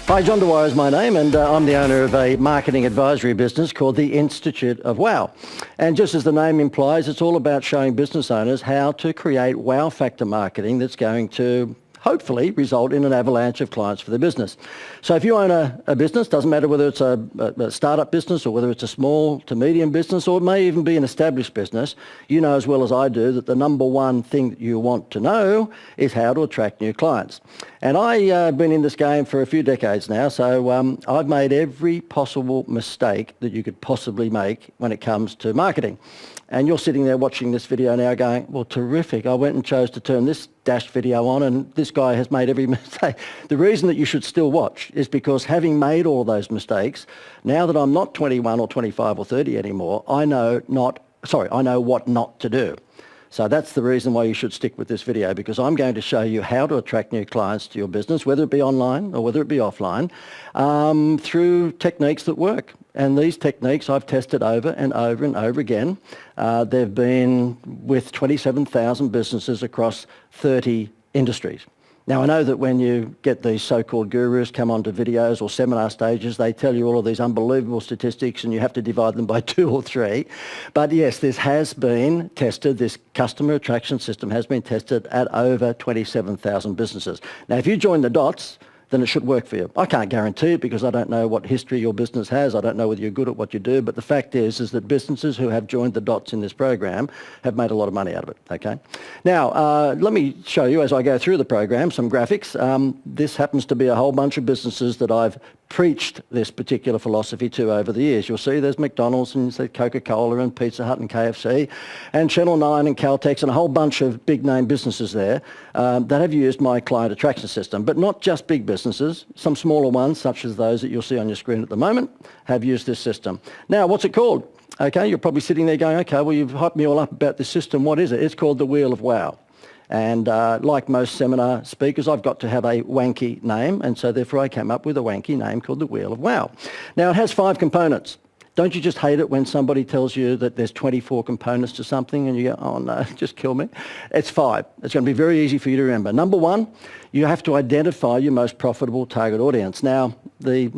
Hi, John Dwyer is my name, and I'm the owner of a marketing advisory business called the Institute of Wow. And just as the name implies, it's all about showing business owners how to create wow factor marketing that's going to hopefully result in an avalanche of clients for the business. So if you own a business, doesn't matter whether it's a startup business or whether it's a small to medium business, or it may even be an established business, you know as well as I do that the number one thing that you want to know is how to attract new clients. And I've been in this game for a few decades now, so I've made every possible mistake that you could possibly make when it comes to marketing. And you're sitting there watching this video now going, well, terrific. I went and chose to turn this dash video on and this guy has made every mistake. The reason that you should still watch is because having made all those mistakes, now that I'm not 21 or 25 or 30 anymore, I know what not to do. So that's the reason why you should stick with this video, because I'm going to show you how to attract new clients to your business, whether it be online or whether it be offline, through techniques that work. And these techniques I've tested over and over and over again. They've been with 27,000 businesses across 30 industries. Now, I know that when you get these so-called gurus come onto videos or seminar stages, they tell you all of these unbelievable statistics and you have to divide them by 2 or 3. But yes, this has been tested. This customer attraction system has been tested at over 27,000 businesses. Now, if you join the dots, then it should work for you. I can't guarantee it because I don't know what history your business has. I don't know whether you're good at what you do, but the fact is that businesses who have joined the dots in this program have made a lot of money out of it, okay? Now, let me show you as I go through the program some graphics. This happens to be a whole bunch of businesses that I've preached this particular philosophy to over the years. You'll see there's McDonald's and Coca-Cola and Pizza Hut and KFC and Channel 9 and Caltex and a whole bunch of big name businesses there that have used my client attraction system, but not just big businesses. Some smaller ones, such as those that you'll see on your screen at the moment, have used this system. Now, what's it called? Okay, you're probably sitting there going, okay, well, you've hyped me all up about this system. What is it? It's called the Wheel of Wow. And like most seminar speakers, I've got to have a wanky name, and so therefore I came up with a wanky name called the Wheel of Wow. Now, it has 5 components. Don't you just hate it when somebody tells you that there's 24 components to something and you go, oh no, just kill me? It's 5. It's going to be very easy for you to remember. Number 1, you have to identify your most profitable target audience. Now, the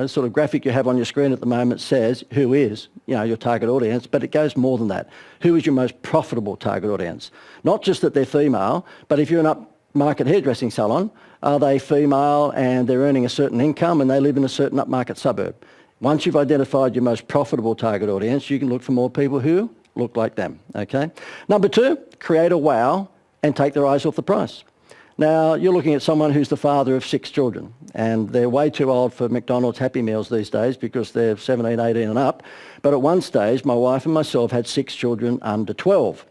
sort of graphic you have on your screen at the moment says who is your target audience, but it goes more than that. Who is your most profitable target audience? Not just that they're female, but if you're an upmarket hairdressing salon, are they female and they're earning a certain income and they live in a certain upmarket suburb? Once you've identified your most profitable target audience, you can look for more people who look like them, okay? Number 2, create a wow and take their eyes off the price. Now, you're looking at someone who's the father of 6 children, and they're way too old for McDonald's Happy Meals these days because they're 17, 18 and up. But at one stage, my wife and myself had 6 children under 12.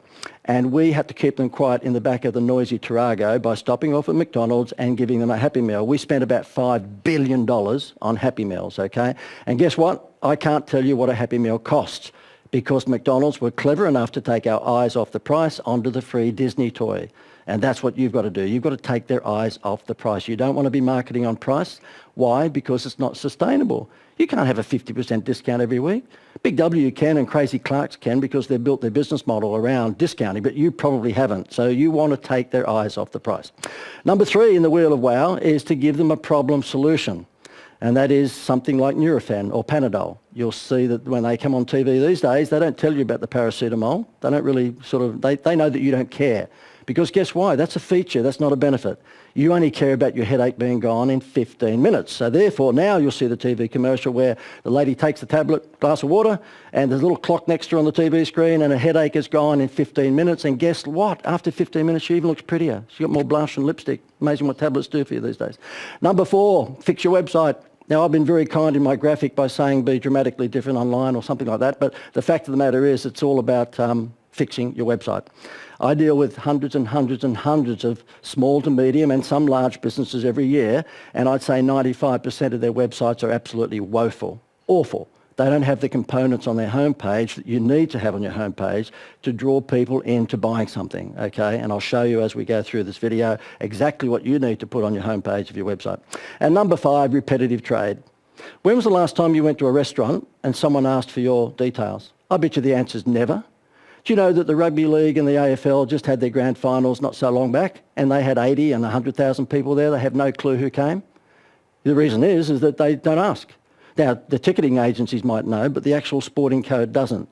And we had to keep them quiet in the back of the noisy Tarago by stopping off at McDonald's and giving them a Happy Meal. We spent about $5 billion on Happy Meals, okay? And guess what? I can't tell you what a Happy Meal costs because McDonald's were clever enough to take our eyes off the price onto the free Disney toy. And that's what you've got to do. You've got to take their eyes off the price. You don't want to be marketing on price. Why? Because it's not sustainable. You can't have a 50% discount every week. Big W can and Crazy Clarks can because they've built their business model around discounting, but you probably haven't. So you want to take their eyes off the price. Number 3 in the Wheel of Wow is to give them a problem solution. And that is something like Nurofen or Panadol. You'll see that when they come on TV these days, they don't tell you about the paracetamol. They don't really they know that you don't care. Because guess why? That's a feature, that's not a benefit. You only care about your headache being gone in 15 minutes. So therefore, now you'll see the TV commercial where the lady takes the tablet, glass of water, and there's a little clock next to her on the TV screen, and her headache is gone in 15 minutes. And guess what? After 15 minutes, she even looks prettier. She's got more blush and lipstick. Amazing what tablets do for you these days. Number 4, fix your website. Now, I've been very kind in my graphic by saying be dramatically different online or something like that, but the fact of the matter is it's all about fixing your website. I deal with hundreds and hundreds and hundreds of small to medium and some large businesses every year, and I'd say 95% of their websites are absolutely woeful, awful. They don't have the components on their homepage that you need to have on your homepage to draw people into buying something, okay? And I'll show you as we go through this video exactly what you need to put on your homepage of your website. And number 5, repetitive trade. When was the last time you went to a restaurant and someone asked for your details? I bet you the answer is never. Do you know that the Rugby League and the AFL just had their grand finals not so long back and they had 80 and 100,000 people there? They have no clue who came. The reason is that they don't ask. Now, the ticketing agencies might know, but the actual sporting code doesn't.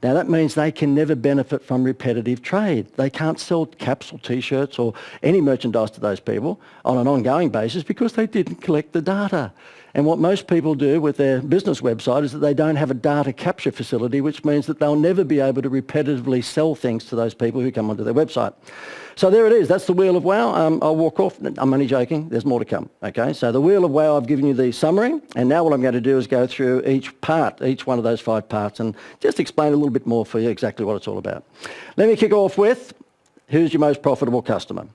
Now, that means they can never benefit from repetitive trade. They can't sell caps or T-shirts or any merchandise to those people on an ongoing basis because they didn't collect the data. And what most people do with their business website is that they don't have a data capture facility, which means that they'll never be able to repetitively sell things to those people who come onto their website. So there it is. That's the Wheel of Wow. I'll walk off. I'm only joking. There's more to come. Okay. So the Wheel of Wow, I've given you the summary. And now what I'm going to do is go through each part, each one of those 5 parts, and just explain a little bit more for you exactly what it's all about. Let me kick off with, who's your most profitable customer?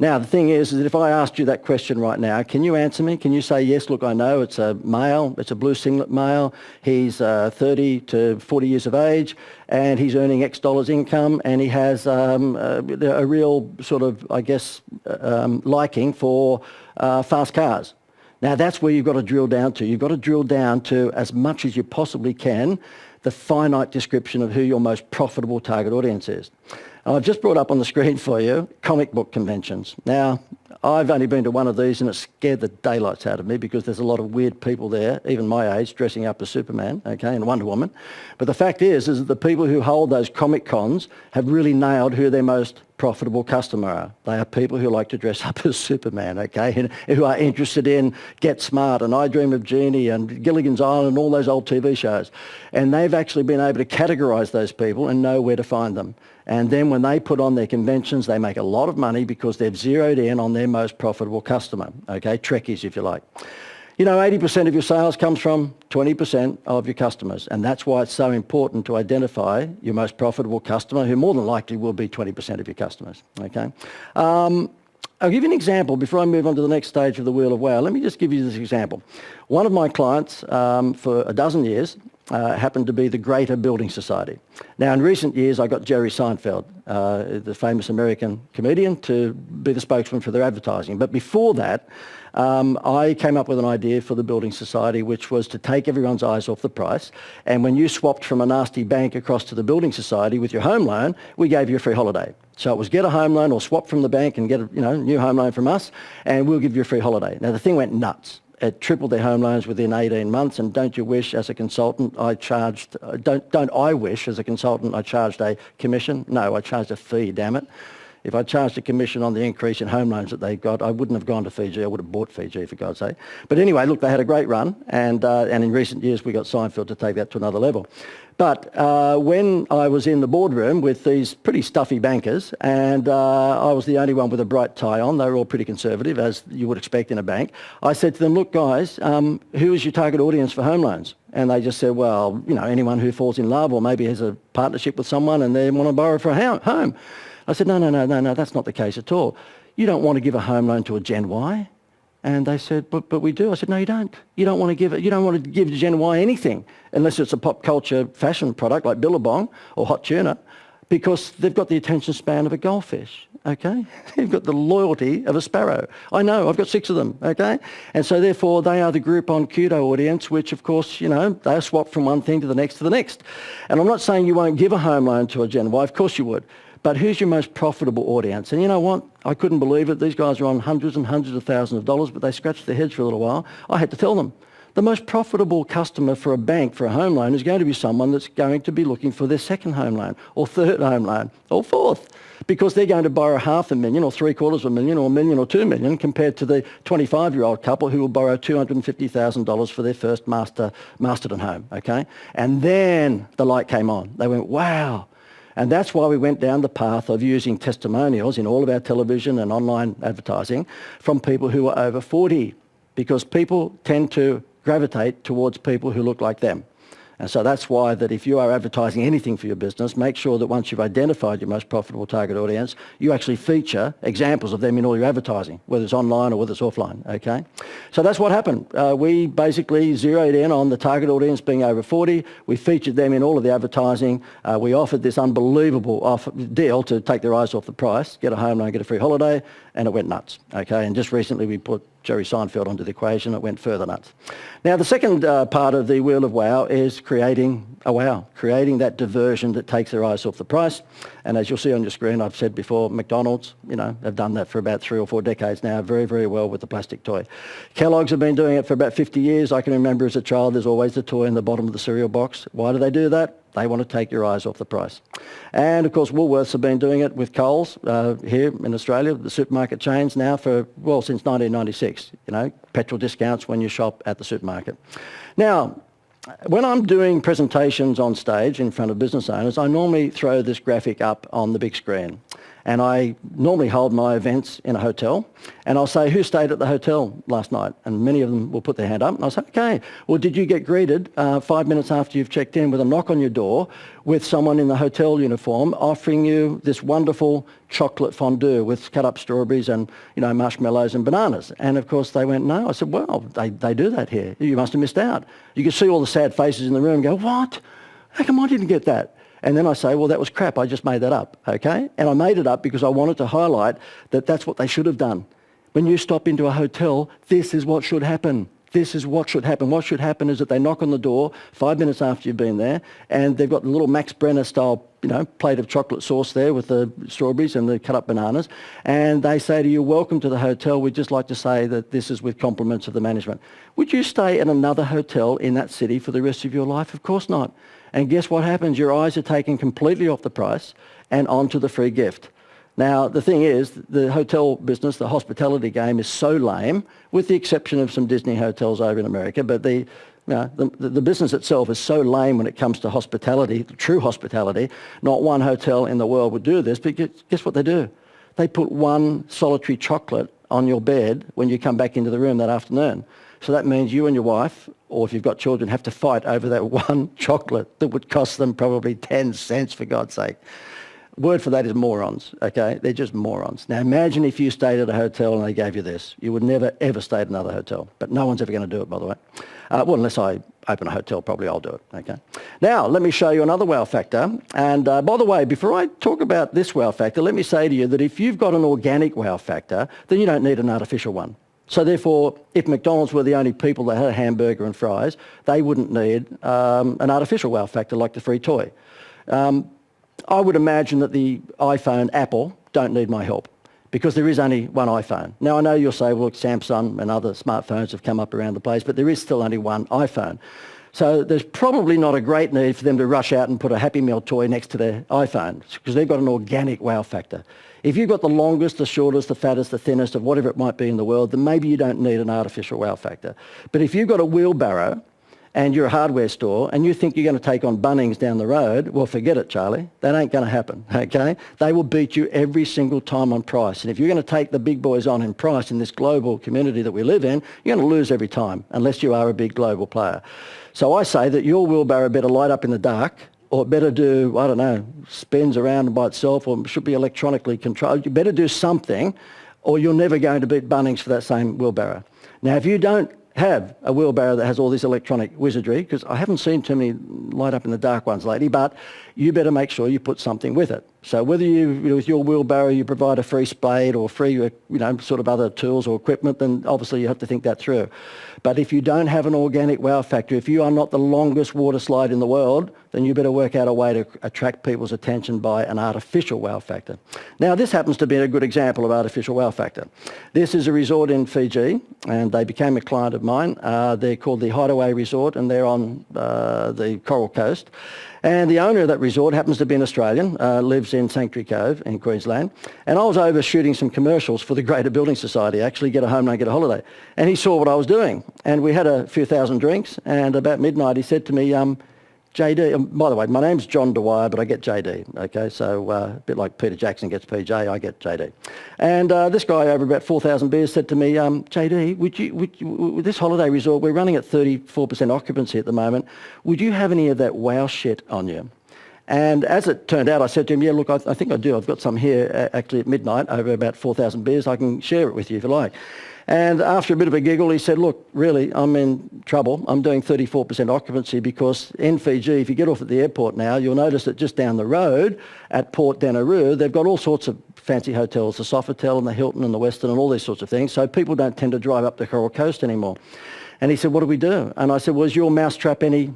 Now, the thing is that if I asked you that question right now, can you answer me? Can you say, yes, look, I know it's a male, it's a blue singlet male, he's 30 to 40 years of age, and he's earning X dollars income, and he has a real sort of, I guess, liking for fast cars. Now, that's where you've got to drill down to. You've got to drill down to, as much as you possibly can, the finite description of who your most profitable target audience is. And I've just brought up on the screen for you comic book conventions. Now, I've only been to one of these and it scared the daylights out of me because there's a lot of weird people there, even my age, dressing up as Superman, okay, and Wonder Woman. But the fact is that the people who hold those comic cons have really nailed who their most profitable customer are. They are people who like to dress up as Superman, okay, and who are interested in Get Smart and I Dream of Jeannie and Gilligan's Island and all those old TV shows. And they've actually been able to categorise those people and know where to find them. And then when they put on their conventions, they make a lot of money because they've zeroed in on their most profitable customer, okay, Trekkies if you like. You know, 80% of your sales comes from 20% of your customers, and that's why it's so important to identify your most profitable customer, who more than likely will be 20% of your customers, okay? I'll give you an example before I move on to the next stage of the Wheel of Wow. Let me just give you this example. One of my clients for a dozen years happened to be the Greater Building Society. Now, in recent years, I got Jerry Seinfeld, the famous American comedian, to be the spokesman for their advertising. But before that, I came up with an idea for the Building Society, which was to take everyone's eyes off the price. And when you swapped from a nasty bank across to the Building Society with your home loan, we gave you a free holiday. So it was get a home loan or swap from the bank and get a new home loan from us, and we'll give you a free holiday. Now, the thing went nuts. It tripled their home loans within 18 months, and don't you wish, as a consultant, I charged, don't I wish, as a consultant, I charged a commission? No, I charged a fee, damn it. If I charged a commission on the increase in home loans that they got, I wouldn't have gone to Fiji. I would have bought Fiji, for God's sake. But anyway, look, they had a great run, and in recent years we got Seinfeld to take that to another level. But when I was in the boardroom with these pretty stuffy bankers, and I was the only one with a bright tie on, they were all pretty conservative, as you would expect in a bank, I said to them, look, guys, who is your target audience for home loans? And they just said, well, anyone who falls in love or maybe has a partnership with someone and they want to borrow for a home. I said, no, that's not the case at all. You don't want to give a home loan to a Gen Y. And they said, but we do. I said, no, you don't. You don't want to give Gen Y anything unless it's a pop culture fashion product like Billabong or hot tuna, because they've got the attention span of a goldfish, okay? They've got the loyalty of a sparrow. I know, I've got 6 of them, okay? And so therefore they are the Groupon Kudo audience, which of course, they swap from one thing to the next to the next. And I'm not saying you won't give a home loan to a Gen Y, of course you would. But who's your most profitable audience? And you know what? I couldn't believe it. These guys are on hundreds and hundreds of thousands of dollars, but they scratched their heads for a little while. I had to tell them. The most profitable customer for a bank for a home loan is going to be someone that's going to be looking for their second home loan or third home loan or fourth, because they're going to borrow $500,000 or $750,000 or $1 million or $2 million compared to the 25-year-old couple who will borrow $250,000 for their first Masterton home, okay? And then the light came on. They went, wow. And that's why we went down the path of using testimonials in all of our television and online advertising from people who are over 40, because people tend to gravitate towards people who look like them. And so that's why that if you are advertising anything for your business, make sure that once you've identified your most profitable target audience, you actually feature examples of them in all your advertising, whether it's online or whether it's offline, okay? So that's what happened. We basically zeroed in on the target audience being over 40. We featured them in all of the advertising. We offered this unbelievable deal to take their eyes off the price, get a home loan, get a free holiday, and it went nuts, okay? And just recently we put Jerry Seinfeld onto the equation, it went further nuts. Now, the second part of the Wheel of Wow is creating a wow, creating that diversion that takes their eyes off the price. And as you'll see on your screen, I've said before, McDonald's, have done that for about 3 or 4 decades now, very, very well with the plastic toy. Kellogg's have been doing it for about 50 years. I can remember as a child, there's always the toy in the bottom of the cereal box. Why do they do that? They want to take your eyes off the price. And of course, Woolworths have been doing it with Coles here in Australia, the supermarket chains now since 1996, petrol discounts when you shop at the supermarket. Now, when I'm doing presentations on stage in front of business owners, I normally throw this graphic up on the big screen. And I normally hold my events in a hotel, and I'll say, who stayed at the hotel last night? And many of them will put their hand up, and I'll say, okay, well, did you get greeted 5 minutes after you've checked in with a knock on your door with someone in the hotel uniform offering you this wonderful chocolate fondue with cut up strawberries and, marshmallows and bananas? And of course they went, no. I said, well, they do that here. You must have missed out. You could see all the sad faces in the room go, what? How come I didn't get that? And then I say, well, that was crap. I just made that up, okay? And I made it up because I wanted to highlight that that's what they should have done. When you stop into a hotel, this is what should happen. This is what should happen. What should happen is that they knock on the door 5 minutes after you've been there, and they've got the little Max Brenner style, plate of chocolate sauce there with the strawberries and the cut up bananas, and they say to you, welcome to the hotel. We'd just like to say that this is with compliments of the management. Would you stay at another hotel in that city for the rest of your life? Of course not. And guess what happens? Your eyes are taken completely off the price and onto the free gift. Now, the thing is, the hotel business, the hospitality game is so lame, with the exception of some Disney hotels over in America, but the business itself is so lame when it comes to hospitality, true hospitality. Not one hotel in the world would do this, but guess what they do? They put one solitary chocolate on your bed when you come back into the room that afternoon. So that means you and your wife, or if you've got children, have to fight over that one chocolate that would cost them probably 10 cents, for God's sake. Word for that is morons, okay? They're just morons. Now imagine if you stayed at a hotel and they gave you this. You would never, ever stay at another hotel. But no one's ever going to do it, by the way. Well, unless I open a hotel, probably I'll do it, okay? Now, let me show you another wow factor. And by the way, before I talk about this wow factor, let me say to you that if you've got an organic wow factor, then you don't need an artificial one. So therefore, if McDonald's were the only people that had a hamburger and fries, they wouldn't need an artificial wow factor like the free toy. I would imagine that the iPhone, Apple, don't need my help because there is only one iPhone. Now, I know you'll say, well, look, Samsung and other smartphones have come up around the place, but there is still only one iPhone. So there's probably not a great need for them to rush out and put a Happy Meal toy next to their iPhone because they've got an organic wow factor. If you've got the longest, the shortest, the fattest, the thinnest of whatever it might be in the world, then maybe you don't need an artificial wow factor. But if you've got a wheelbarrow and you're a hardware store and you think you're going to take on Bunnings down the road, well, forget it, Charlie. That ain't going to happen, okay? They will beat you every single time on price. And if you're going to take the big boys on in price in this global community that we live in, you're going to lose every time unless you are a big global player. So I say that your wheelbarrow better light up in the dark, or it better do, I don't know, spins around by itself, or should be electronically controlled. You better do something, or you're never going to beat Bunnings for that same wheelbarrow. Now, if you don't have a wheelbarrow that has all this electronic wizardry, because I haven't seen too many light up in the dark ones lately, but you better make sure you put something with it. So whether with your wheelbarrow you provide a free spade or free, sort of other tools or equipment, then obviously you have to think that through. But if you don't have an organic wow factor, if you are not the longest water slide in the world, then you better work out a way to attract people's attention by an artificial wow factor. Now, this happens to be a good example of artificial wow factor. This is a resort in Fiji, and they became a client of mine. They're called the Hideaway Resort, and they're on the Coral Coast. And the owner of that resort happens to be an Australian, lives in Sanctuary Cove in Queensland. And I was over shooting some commercials for the Greater Building Society, actually Get a Home Loan, Get a Holiday. And he saw what I was doing. And we had a few thousand drinks, and about midnight he said to me, JD, by the way, my name's John Dwyer, but I get JD, okay? So a bit like Peter Jackson gets PJ, I get JD. And this guy over about 4,000 beers said to me, JD, with this holiday resort, we're running at 34% occupancy at the moment. Would you have any of that wow shit on you? And as it turned out, I said to him, yeah, look, I think I do. I've got some here actually at midnight over about 4,000 beers. I can share it with you if you like. And after a bit of a giggle, he said, look, really, I'm in trouble. I'm doing 34% occupancy because in Fiji, if you get off at the airport now, you'll notice that just down the road at Port Denaroo, they've got all sorts of fancy hotels, the Sofitel and the Hilton and the Westin and all these sorts of things. So people don't tend to drive up the Coral Coast anymore. And he said, what do we do? And I said, well, is your mousetrap any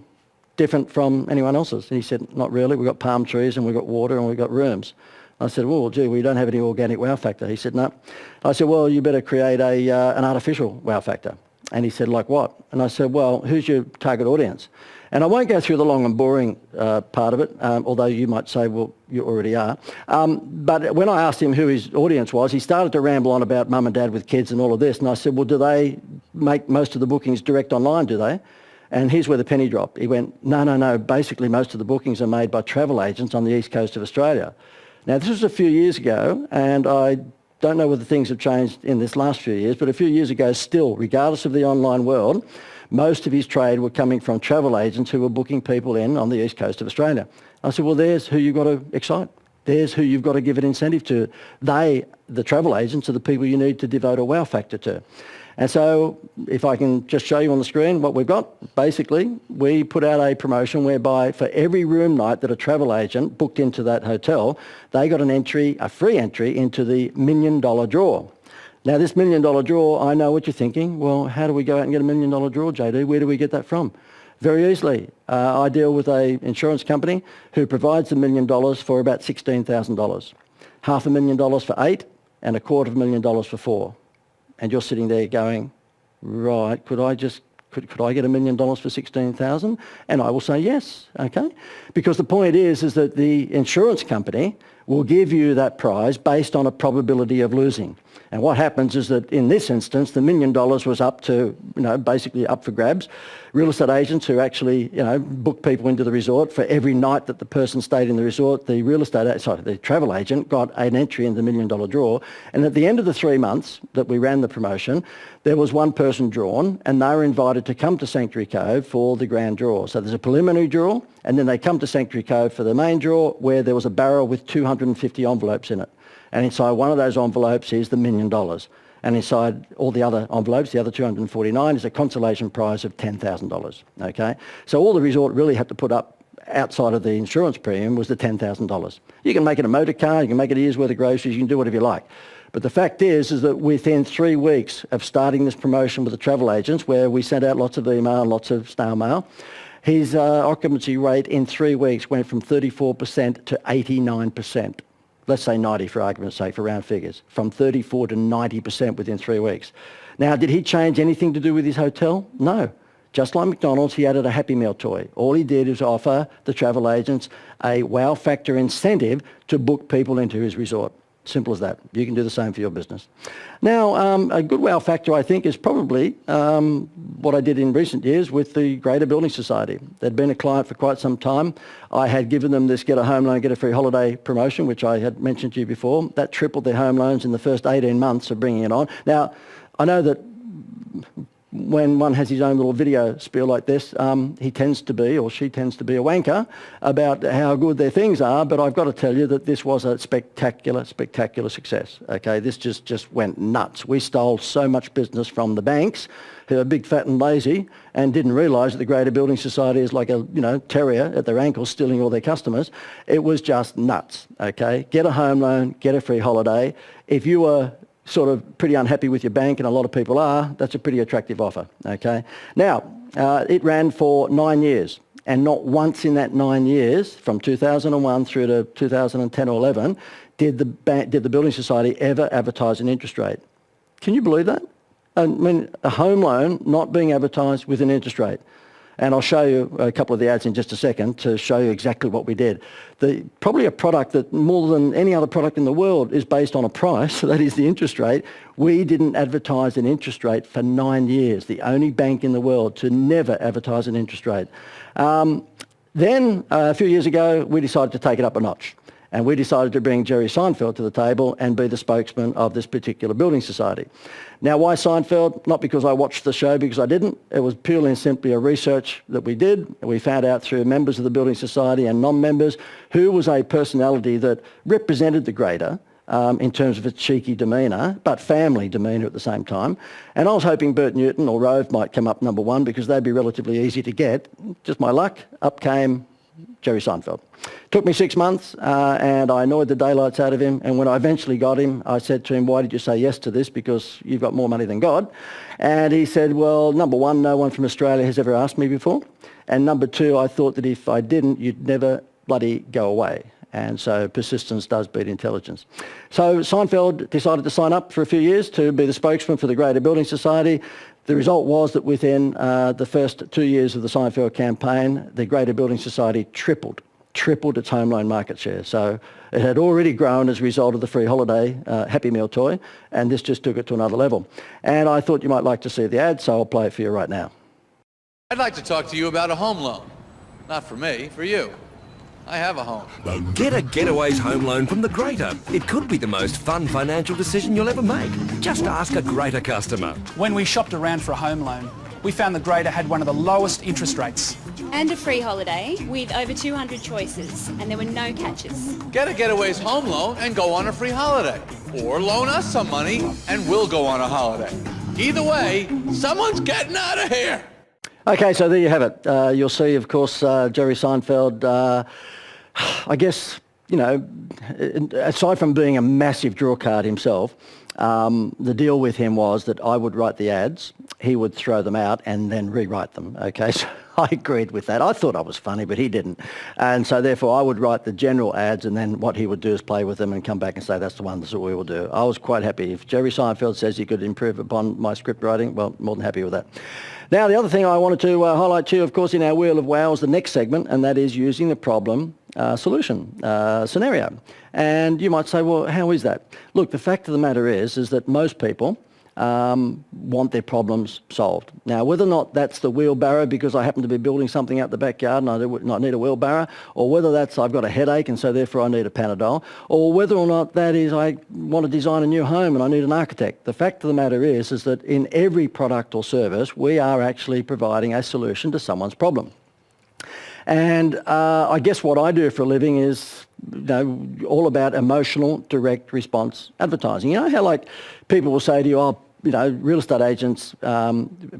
different from anyone else's? And he said, not really. We've got palm trees and we've got water and we've got rooms. I said, well, gee, we don't have any organic wow factor. He said, no. I said, well, you better create an artificial wow factor. And he said, like what? And I said, well, who's your target audience? And I won't go through the long and boring part of it, although you might say, well, you already are. But when I asked him who his audience was, he started to ramble on about mum and dad with kids and all of this. And I said, well, do they make most of the bookings direct online, do they? And here's where the penny dropped. He went, no, basically most of the bookings are made by travel agents on the east coast of Australia. Now, this was a few years ago, and I don't know whether things have changed in this last few years, but a few years ago still, regardless of the online world, most of his trade were coming from travel agents who were booking people in on the east coast of Australia. I said, well, there's who you've got to excite. There's who you've got to give an incentive to. They, the travel agents, are the people you need to devote a wow factor to. And so if I can just show you on the screen what we've got, basically we put out a promotion whereby for every room night that a travel agent booked into that hotel, they got an entry, a free entry into the $1 million draw. Now this $1 million draw, I know what you're thinking, well, how do we go out and get a $1 million draw, JD? Where do we get that from? Very easily. I deal with an insurance company who provides $1 million for about $16,000. $500,000 for 8 and $250,000 for 4. And you're sitting there going, right, could I get $1 million for 16,000? And I will say yes, okay? Because the point is that the insurance company will give you that prize based on a probability of losing. And what happens is that in this instance, the $1 million was up to, basically up for grabs. Real estate agents who actually, book people into the resort, for every night that the person stayed in the resort, the travel agent got an entry in the $1 million draw. And at the end of the 3 months that we ran the promotion, there was one person drawn and they were invited to come to Sanctuary Cove for the grand draw. So there's a preliminary draw and then they come to Sanctuary Cove for the main draw where there was a barrel with 250 envelopes in it. And inside one of those envelopes is the $1 million. And inside all the other envelopes, the other 249, is a consolation prize of $10,000, okay? So all the resort really had to put up outside of the insurance premium was the $10,000. You can make it a motor car, you can make it a year's worth of groceries, you can do whatever you like. But the fact is that within 3 weeks of starting this promotion with the travel agents, where we sent out lots of email and lots of snail mail, his occupancy rate in 3 weeks went from 34% to 89%. Let's say 90 for argument's sake, for round figures, from 34 to 90% within 3 weeks. Now, did he change anything to do with his hotel? No. Just like McDonald's, he added a Happy Meal toy. All he did is offer the travel agents a wow factor incentive to book people into his resort. Simple as that. You can do the same for your business. Now, a good wow factor, I think, is probably what I did in recent years with the Greater Building Society. They'd been a client for quite some time. I had given them this get a home loan, get a free holiday promotion, which I had mentioned to you before. That tripled their home loans in the first 18 months of bringing it on. Now, I know that when one has his own little video spiel like this, he tends to be, or she tends to be, a wanker about how good their things are, but I've got to tell you that this was a spectacular, spectacular success. Okay, this just went nuts. We stole so much business from the banks, who are big, fat and lazy, and didn't realise that the Greater Building Society is like a terrier at their ankles stealing all their customers. It was just nuts, okay? Get a home loan, get a free holiday. If you were sort of pretty unhappy with your bank, and a lot of people are, that's a pretty attractive offer, okay? Now, it ran for 9 years, and not once in that 9 years, from 2001 through to 2010 or 11, did the Building Society ever advertise an interest rate. Can you believe that? I mean, a home loan not being advertised with an interest rate. And I'll show you a couple of the ads in just a second to show you exactly what we did. Probably a product that more than any other product in the world is based on a price, so that is the interest rate. We didn't advertise an interest rate for 9 years, the only bank in the world to never advertise an interest rate. Then, a few years ago, we decided to take it up a notch. And we decided to bring Jerry Seinfeld to the table and be the spokesman of this particular building society. Now, why Seinfeld? Not because I watched the show, because I didn't. It was purely and simply a research that we did. We found out through members of the building society and non-members who was a personality that represented the Greater in terms of its cheeky demeanour, but family demeanour at the same time. And I was hoping Bert Newton or Rove might come up number one because they'd be relatively easy to get. Just my luck, up came Jerry Seinfeld. Took me 6 months and I annoyed the daylights out of him. And when I eventually got him, I said to him, why did you say yes to this? Because you've got more money than God. And he said, well, number one, no one from Australia has ever asked me before. And number two, I thought that if I didn't, you'd never bloody go away. And so persistence does beat intelligence. So Seinfeld decided to sign up for a few years to be the spokesman for the Greater Building Society. The result was that within the first 2 years of the Seinfeld campaign, the Greater Building Society tripled its home loan market share. So it had already grown as a result of the free holiday Happy Meal toy, and this just took it to another level. And I thought you might like to see the ad, so I'll play it for you right now. I'd like to talk to you about a home loan. Not for me, for you. I have a home. Get a Getaways home loan from the Greater. It could be the most fun financial decision you'll ever make. Just ask a Greater customer. When we shopped around for a home loan, we found the Greater had one of the lowest interest rates. And a free holiday with over 200 choices, and there were no catches. Get a Getaways home loan and go on a free holiday. Or loan us some money and we'll go on a holiday. Either way, someone's getting out of here. Okay, so there you have it. You'll see, of course, Jerry Seinfeld, I guess, you know, aside from being a massive draw card himself, the deal with him was that I would write the ads, he would throw them out and then rewrite them. Okay, so I agreed with that. I thought I was funny, but he didn't. And so therefore I would write the general ads, and then what he would do is play with them and come back and say, that's the one, that's what we will do. I was quite happy. If Jerry Seinfeld says he could improve upon my script writing, well, more than happy with that. Now, the other thing I wanted to highlight to you, of course, in our Wheel of Wow is the next segment, and that is using the problem solution scenario. And you might say, well, how is that? Look, the fact of the matter is that most people want their problems solved. Now, whether or not that's the wheelbarrow because I happen to be building something out the backyard and I need a wheelbarrow, or whether that's I've got a headache and so therefore I need a Panadol, or whether or not that is I want to design a new home and I need an architect. The fact of the matter is that in every product or service, we are actually providing a solution to someone's problem. And I guess what I do for a living is, you know, all about emotional direct response advertising. You know how like people will say to you, oh, you know, real estate agents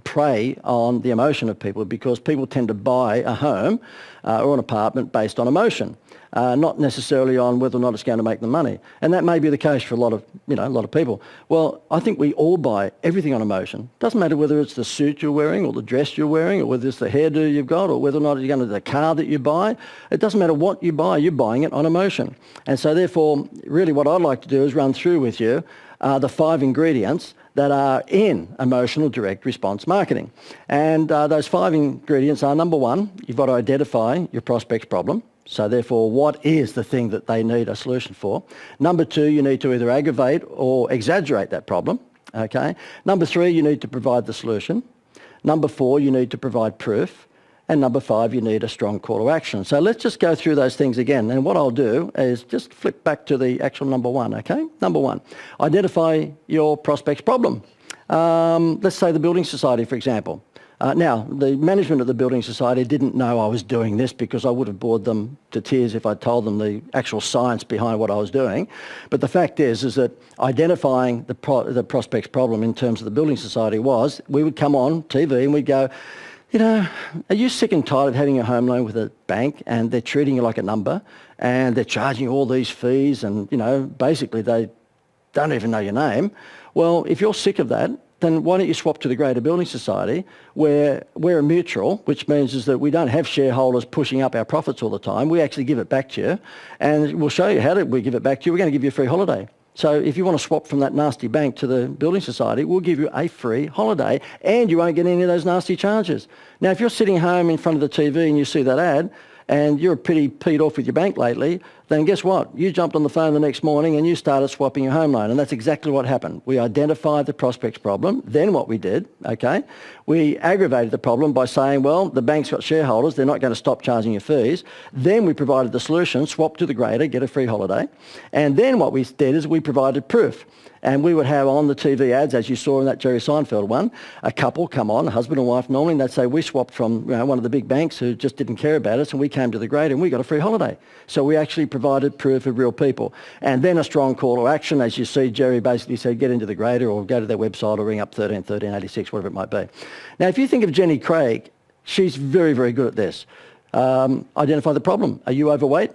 prey on the emotion of people because people tend to buy a home or an apartment based on emotion, not necessarily on whether or not it's going to make them money. And that may be the case for a lot of people. Well, I think we all buy everything on emotion. Doesn't matter whether it's the suit you're wearing or the dress you're wearing or whether it's the hairdo you've got or whether or not it's going to the car that you buy. It doesn't matter what you buy, you're buying it on emotion. And so therefore, really what I'd like to do is run through with you the 5 ingredients that are in emotional direct response marketing. And those 5 ingredients are, number 1, you've got to identify your prospect's problem. So therefore, what is the thing that they need a solution for? Number 2, you need to either aggravate or exaggerate that problem. Okay. Number 3, you need to provide the solution. Number 4, you need to provide proof. And number 5, you need a strong call to action. So let's just go through those things again. And what I'll do is just flip back to the actual number 1, okay? Number 1, identify your prospect's problem. Let's say the Building Society, for example. Now, the management of the Building Society didn't know I was doing this because I would have bored them to tears if I told them the actual science behind what I was doing. But the fact is that identifying the prospect's problem in terms of the Building Society was we would come on TV and we'd go, you know, are you sick and tired of having a home loan with a bank and they're treating you like a number and they're charging you all these fees and, you know, basically they don't even know your name? Well, if you're sick of that, then why don't you swap to the Greater Building Society where we're a mutual, which means is that we don't have shareholders pushing up our profits all the time. We actually give it back to you and we'll show you how do we give it back to you. We're going to give you a free holiday. So if you want to swap from that nasty bank to the Building Society, we'll give you a free holiday and you won't get any of those nasty charges. Now, if you're sitting home in front of the TV and you see that ad and you're pretty peed off with your bank lately, then guess what? You jumped on the phone the next morning and you started swapping your home loan. And that's exactly what happened. We identified the prospect's problem. Then what we did, okay, we aggravated the problem by saying, well, the bank's got shareholders. They're not going to stop charging you fees. Then we provided the solution, swap to the Greater, get a free holiday. And then what we did is we provided proof. And we would have on the TV ads, as you saw in that Jerry Seinfeld one, a couple come on, a husband and wife normally, and they'd say, we swapped from one of the big banks who just didn't care about us, and we came to the Greater and we got a free holiday. So we actually provided proof of real people. And then a strong call to action. As you see, Jerry basically said, get into the Greater or go to their website or ring up 13 13 86, whatever it might be. Now, if you think of Jenny Craig, she's very, very good at this. Identify the problem. Are you overweight?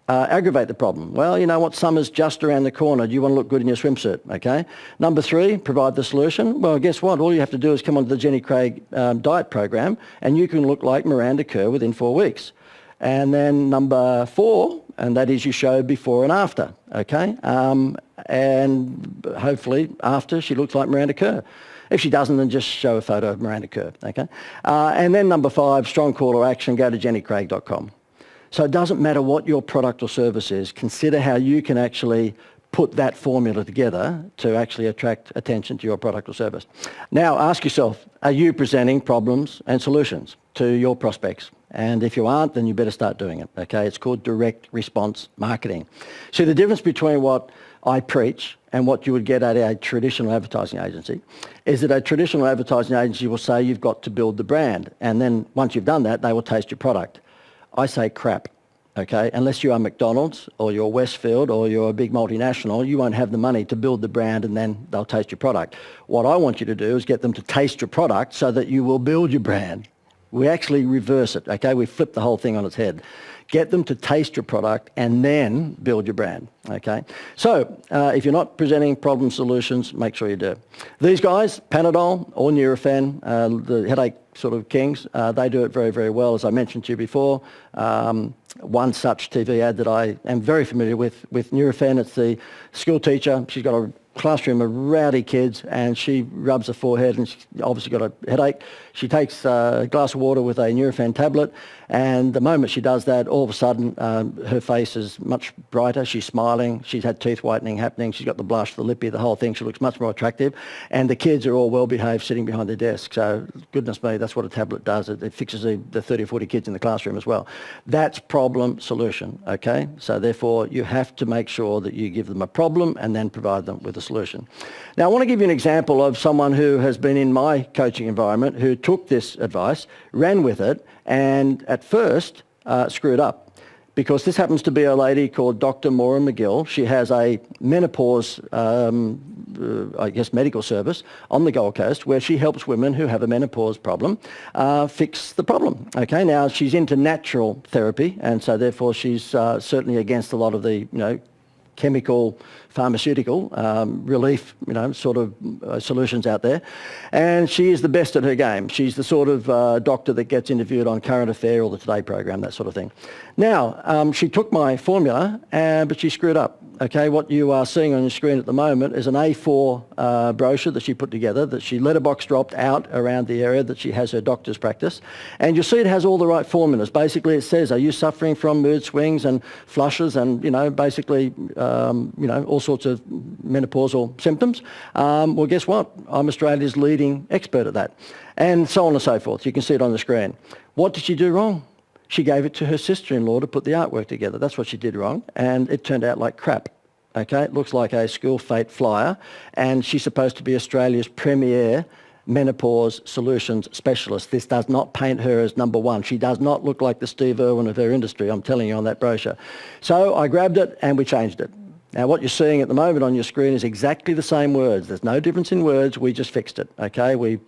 Aggravate the problem. Well, you know what? Summer's just around the corner. Do you want to look good in your swimsuit? Okay. Number 3, provide the solution. Well, guess what? All you have to do is come onto the Jenny Craig diet program and you can look like Miranda Kerr within 4 weeks. And then number 4, and that is you show before and after. Okay. And hopefully after she looks like Miranda Kerr. If she doesn't, then just show a photo of Miranda Kerr. Okay. And then number 5, strong call to action. Go to jennycraig.com. So it doesn't matter what your product or service is. Consider how you can actually put that formula together to actually attract attention to your product or service. Now, ask yourself, are you presenting problems and solutions to your prospects? And if you aren't, then you better start doing it. Okay, it's called direct response marketing. See, the difference between what I preach and what you would get at a traditional advertising agency is that a traditional advertising agency will say you've got to build the brand. And then once you've done that, they will taste your product. I say crap, okay? Unless you are McDonald's or you're Westfield or you're a big multinational, you won't have the money to build the brand and then they'll taste your product. What I want you to do is get them to taste your product so that you will build your brand. We actually reverse it, okay? We flip the whole thing on its head. Get them to taste your product and then build your brand, okay? So if you're not presenting problem solutions, make sure you do. These guys, Panadol or Nurofen, the headache sort of kings, they do it very, very well. As I mentioned to you before, one such TV ad that I am very familiar with Nurofen, it's the school teacher. She's got a classroom of rowdy kids and she rubs her forehead and she's obviously got a headache. She takes a glass of water with a Nurofen tablet and the moment she does that, all of a sudden her face is much brighter. She's smiling. She's had teeth whitening happening. She's got the blush, the lippy, the whole thing. She looks much more attractive and the kids are all well behaved sitting behind their desk. So goodness me, that's what a tablet does. It fixes the 30 or 40 kids in the classroom as well. That's problem solution, okay? So therefore you have to make sure that you give them a problem and then provide them with a solution. Now I want to give you an example of someone who has been in my coaching environment who took this advice, ran with it, and at first screwed up. Because this happens to be a lady called Dr. Maura McGill. She has a menopause, medical service on the Gold Coast where she helps women who have a menopause problem fix the problem. Okay, now she's into natural therapy and so therefore she's certainly against a lot of the, chemical, pharmaceutical relief, sort of solutions out there. And she is the best at her game. She's the sort of doctor that gets interviewed on Current Affair or the Today program, that sort of thing. Now, she took my formula, but she screwed up. Okay, what you are seeing on your screen at the moment is an A4 brochure that she put together that she letterbox dropped out around the area that she has her doctor's practice. And you'll see it has all the right formulas. Basically, it says, are you suffering from mood swings and flushes and, basically, all sorts of menopausal symptoms? Well, guess what? I'm Australia's leading expert at that. And so on and so forth. You can see it on the screen. What did she do wrong? She gave it to her sister-in-law to put the artwork together. That's what she did wrong. And it turned out like crap. Okay, it looks like a school fate flyer. And she's supposed to be Australia's premier menopause solutions specialist. This does not paint her as number one. She does not look like the Steve Irwin of her industry, I'm telling you, on that brochure. So I grabbed it and we changed it. Now what you're seeing at the moment on your screen is exactly the same words. There's no difference in words. We just fixed it. Okay, we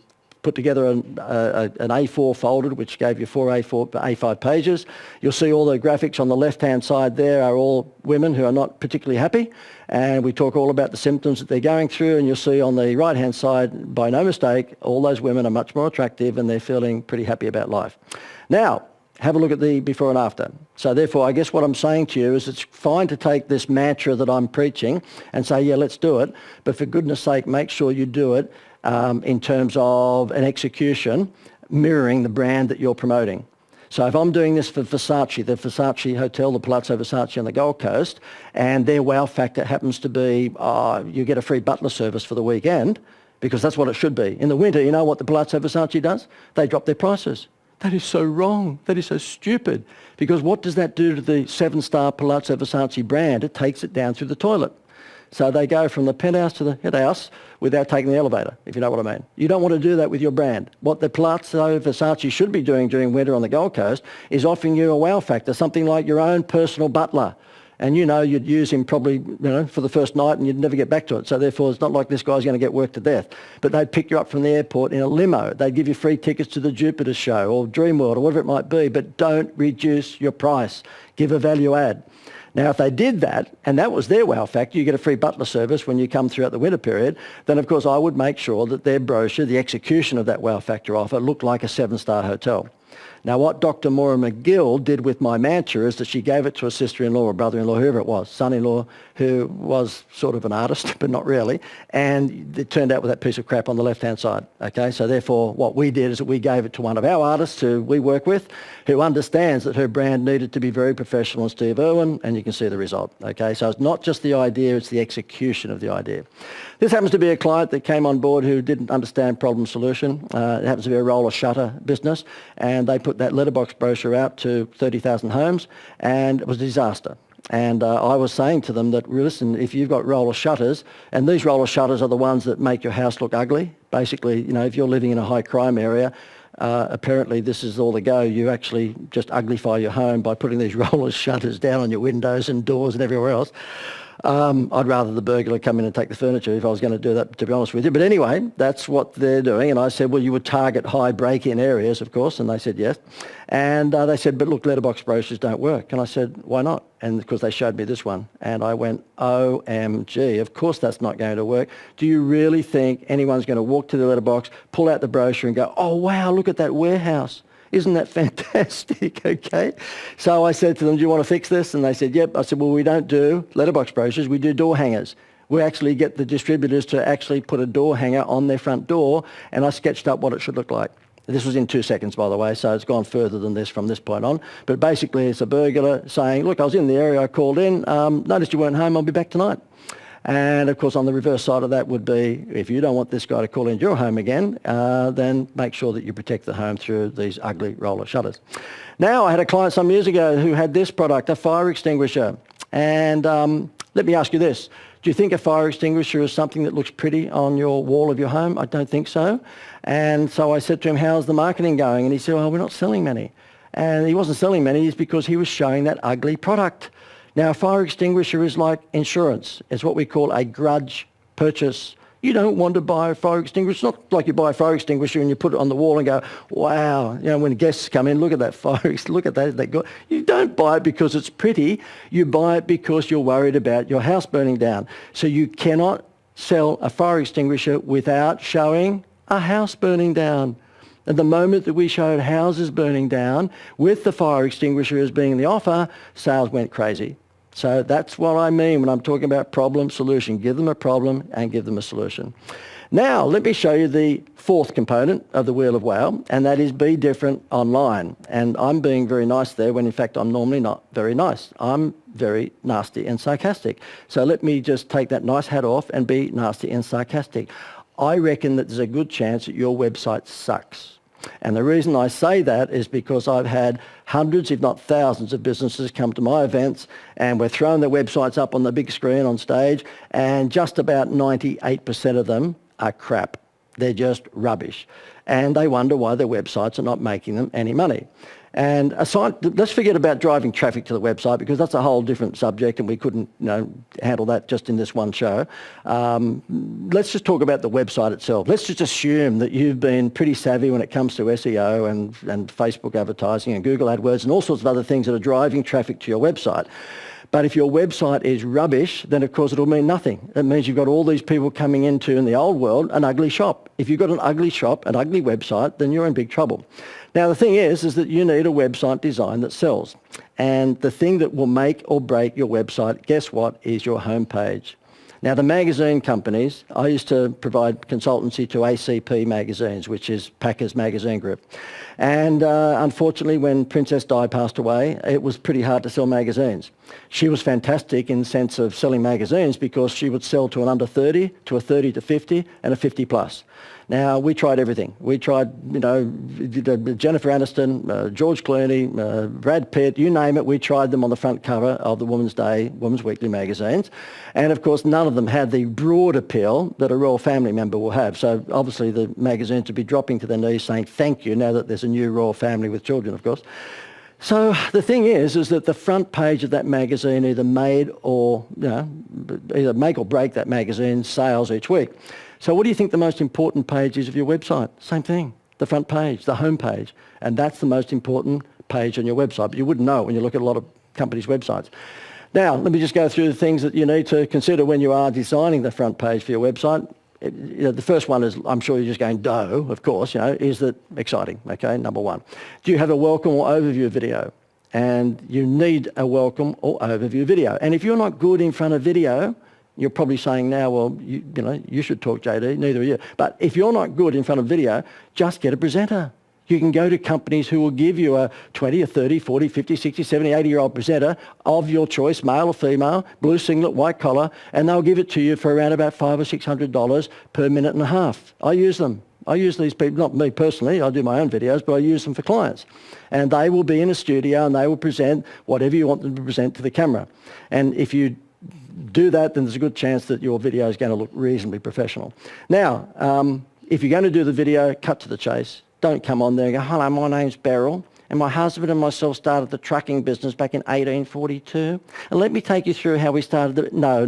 put together an A4 folded, which gave you 4 A5 pages. You'll see all the graphics on the left-hand side there are all women who are not particularly happy. And we talk all about the symptoms that they're going through. And you'll see on the right-hand side, by no mistake, all those women are much more attractive and they're feeling pretty happy about life. Now, have a look at the before and after. So therefore, I guess what I'm saying to you is it's fine to take this mantra that I'm preaching and say, yeah, let's do it. But for goodness sake, make sure you do it in terms of an execution mirroring the brand that you're promoting. So if I'm doing this for Versace, the Versace Hotel, the Palazzo Versace on the Gold Coast, and their wow factor happens to be you get a free butler service for the weekend, because that's what it should be. In the winter, you know what the Palazzo Versace does? They drop their prices. That is so wrong. That is so stupid. Because what does that do to the 7-star Palazzo Versace brand? It takes it down through the toilet. So they go from the penthouse to the head house without taking the elevator, if you know what I mean. You don't want to do that with your brand. What the Palazzo Versace should be doing during winter on the Gold Coast is offering you a wow factor, something like your own personal butler. And you'd use him probably, for the first night and you'd never get back to it. So therefore, it's not like this guy's going to get worked to death. But they'd pick you up from the airport in a limo. They'd give you free tickets to the Jupiter show or Dreamworld or whatever it might be. But don't reduce your price. Give a value add. Now, if they did that, and that was their wow factor, you get a free butler service when you come throughout the winter period, then of course I would make sure that their brochure, the execution of that wow factor offer, looked like a 7-star hotel. Now, what Dr. Maura McGill did with my mantra is that she gave it to a sister-in-law or brother-in-law, whoever it was, son-in-law, who was sort of an artist, but not really, and it turned out with that piece of crap on the left-hand side, okay? So therefore, what we did is that we gave it to one of our artists who we work with, who understands that her brand needed to be very professional and Steve Irwin, and you can see the result, okay? So it's not just the idea, it's the execution of the idea. This happens to be a client that came on board who didn't understand problem solution. It happens to be a roller shutter business, and they put that letterbox brochure out to 30,000 homes, and it was a disaster. And I was saying to them that, listen, if you've got roller shutters, and these roller shutters are the ones that make your house look ugly. Basically, if you're living in a high crime area, apparently this is all the go. You actually just uglify your home by putting these roller shutters down on your windows and doors and everywhere else. I'd rather the burglar come in and take the furniture if I was going to do that, to be honest with you. But anyway, that's what they're doing. And I said, well, you would target high break-in areas, of course. And they said, yes. And they said, but look, letterbox brochures don't work. And I said, why not? And because they showed me this one. And I went, OMG, of course that's not going to work. Do you really think anyone's going to walk to the letterbox, pull out the brochure and go, oh, wow, look at that warehouse? Isn't that fantastic? Okay. So I said to them, do you want to fix this? And they said, yep. I said, well, we don't do letterbox brochures. We do door hangers. We actually get the distributors to actually put a door hanger on their front door. And I sketched up what it should look like. This was in 2 seconds, by the way, so it's gone further than this from this point on. But basically, it's a burglar saying, look, I was in the area, I called in, noticed you weren't home, I'll be back tonight. And of course, on the reverse side of that would be, if you don't want this guy to call into your home again, then make sure that you protect the home through these ugly roller shutters. Now, I had a client some years ago who had this product, a fire extinguisher. And let me ask you this. Do you think a fire extinguisher is something that looks pretty on your wall of your home? I don't think so. And so I said to him, how's the marketing going? And he said, well, we're not selling many. And he wasn't selling many because he was showing that ugly product. Now, a fire extinguisher is like insurance. It's what we call a grudge purchase. You don't want to buy a fire extinguisher. It's not like you buy a fire extinguisher and you put it on the wall and go, wow, when guests come in, look at that fire, look at that. You don't buy it because it's pretty. You buy it because you're worried about your house burning down. So you cannot sell a fire extinguisher without showing a house burning down. And the moment that we showed houses burning down with the fire extinguisher as being the offer, sales went crazy. So that's what I mean when I'm talking about problem solution. Give them a problem and give them a solution. Now, let me show you the fourth component of the Wheel of Wow, and that is be different online. And I'm being very nice there when in fact I'm normally not very nice. I'm very nasty and sarcastic. So let me just take that nice hat off and be nasty and sarcastic. I reckon that there's a good chance that your website sucks. And the reason I say that is because I've had hundreds, if not thousands, of businesses come to my events, and we're throwing their websites up on the big screen on stage, and just about 98% of them are crap. They're just rubbish. And they wonder why their websites are not making them any money. And aside, let's forget about driving traffic to the website, because that's a whole different subject and we couldn't handle that just in this one show. Let's just talk about the website itself. Let's just assume that you've been pretty savvy when it comes to SEO and Facebook advertising and Google AdWords and all sorts of other things that are driving traffic to your website. But if your website is rubbish, then of course it'll mean nothing. It means you've got all these people coming into, in the old world, an ugly shop. If you've got an ugly shop, an ugly website, then you're in big trouble. Now the thing is that you need a website design that sells. And the thing that will make or break your website, guess what, is your homepage. Now the magazine companies, I used to provide consultancy to ACP magazines, which is Packers Magazine Group. And unfortunately when Princess Di passed away, it was pretty hard to sell magazines. She was fantastic in the sense of selling magazines because she would sell to an under 30, to a 30 to 50, and a 50 plus. Now, we tried everything. We tried, Jennifer Aniston, George Clooney, Brad Pitt, you name it, we tried them on the front cover of the Women's Day, Women's Weekly magazines. And of course, none of them had the broad appeal that a royal family member will have. So obviously the magazines would be dropping to their knees saying thank you now that there's a new royal family with children, of course. So the thing is that the front page of that magazine either made or, either make or break that magazine's sales each week. So what do you think the most important page is of your website? Same thing, the front page, the home page. And that's the most important page on your website. But you wouldn't know it when you look at a lot of companies' websites. Now, let me just go through the things that you need to consider when you are designing the front page for your website. The first one is, I'm sure you're just going, of course, is that exciting, okay, number one. Do you have a welcome or overview video? And you need a welcome or overview video. And if you're not good in front of video, you're probably saying now, well, you should talk, JD, neither are you. But if you're not good in front of video, just get a presenter. You can go to companies who will give you a 20 or 30, 40, 50, 60, 70, 80-year-old presenter of your choice, male or female, blue singlet, white collar, and they'll give it to you for around about $500 or $600 per minute and a half. I use them. I use these people, not me personally, I do my own videos, but I use them for clients. And they will be in a studio and they will present whatever you want them to present to the camera. And if you do that, then there's a good chance that your video is going to look reasonably professional. Now, if you're going to do the video, cut to the chase. Don't come on there and go, hello, my name's Beryl, and my husband and myself started the trucking business back in 1842. And let me take you through how we started it. No.